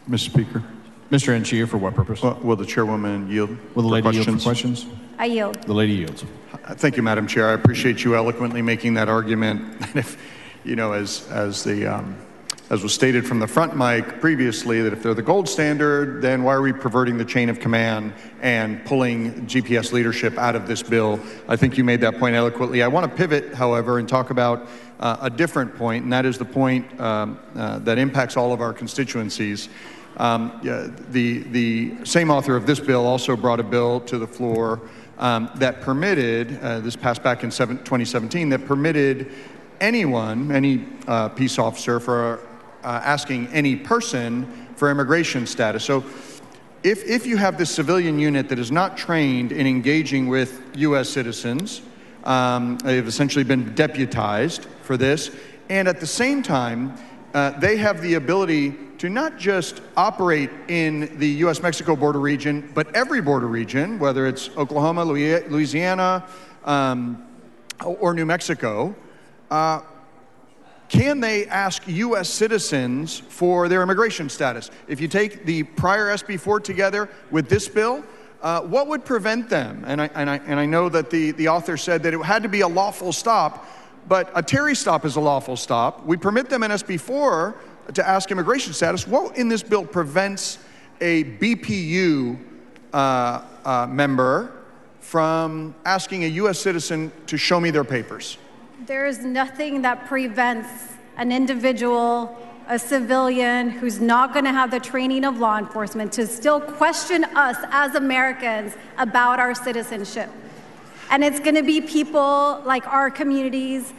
Mr. Speaker. Mr. Anchia, for what purpose? Will the chairwoman yield? Will the lady yield for questions? I yield. The lady yields. Thank you, Madam Chair. I appreciate you eloquently making that argument. If, you know, as was stated from the front mic previously, that if they're the gold standard, then why are we perverting the chain of command and pulling GPS leadership out of this bill? I think you made that point eloquently. I want to pivot, however, and talk about a different point, and that is the point that impacts all of our constituencies. The same author of this bill also brought a bill to the floor that permitted, this passed back in 2017, that permitted anyone, any peace officer, for asking any person for immigration status. So if you have this civilian unit that is not trained in engaging with U.S. citizens, they've essentially been deputized for this, and at the same time, they have the ability to not just operate in the U.S.-Mexico border region, but every border region, whether it's Oklahoma, Louisiana, or New Mexico. Can they ask U.S. citizens for their immigration status? If you take the prior SB4 together with this bill, what would prevent them? And I know that the author said that it had to be a lawful stop, but a Terry stop is a lawful stop. We permit them in SB4 to ask immigration status. What in this bill prevents a BPU member from asking a U.S. citizen to show me their papers? There is nothing that prevents an individual, a civilian who's not going to have the training of law enforcement to still question us as Americans about our citizenship. And it's going to be people like our communities.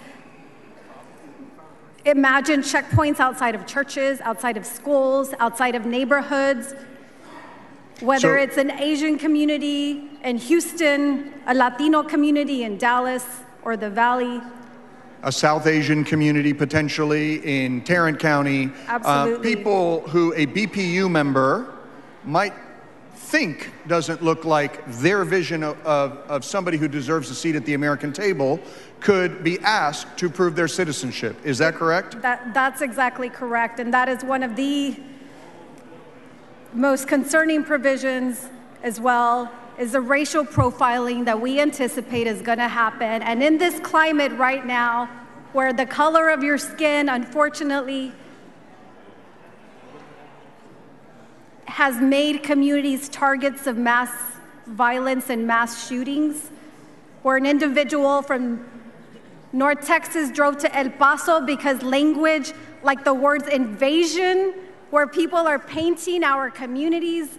Imagine checkpoints outside of churches, outside of schools, outside of neighborhoods, whether it's an Asian community in Houston, a Latino community in Dallas or the Valley. A South Asian community potentially in Tarrant County. Absolutely. People who a BPU member might think doesn't look like their vision of somebody who deserves a seat at the American table could be asked to prove their citizenship. Is that correct? That's exactly correct. And that is one of the most concerning provisions as well, is the racial profiling that we anticipate is going to happen. And in this climate right now, where the color of your skin, unfortunately, has made communities targets of mass violence and mass shootings, where an individual from North Texas drove to El Paso because language like the words invasion, where people are painting our communities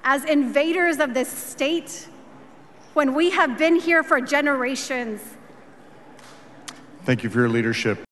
as invaders of this state, when we have been here for generations. Thank you for your leadership.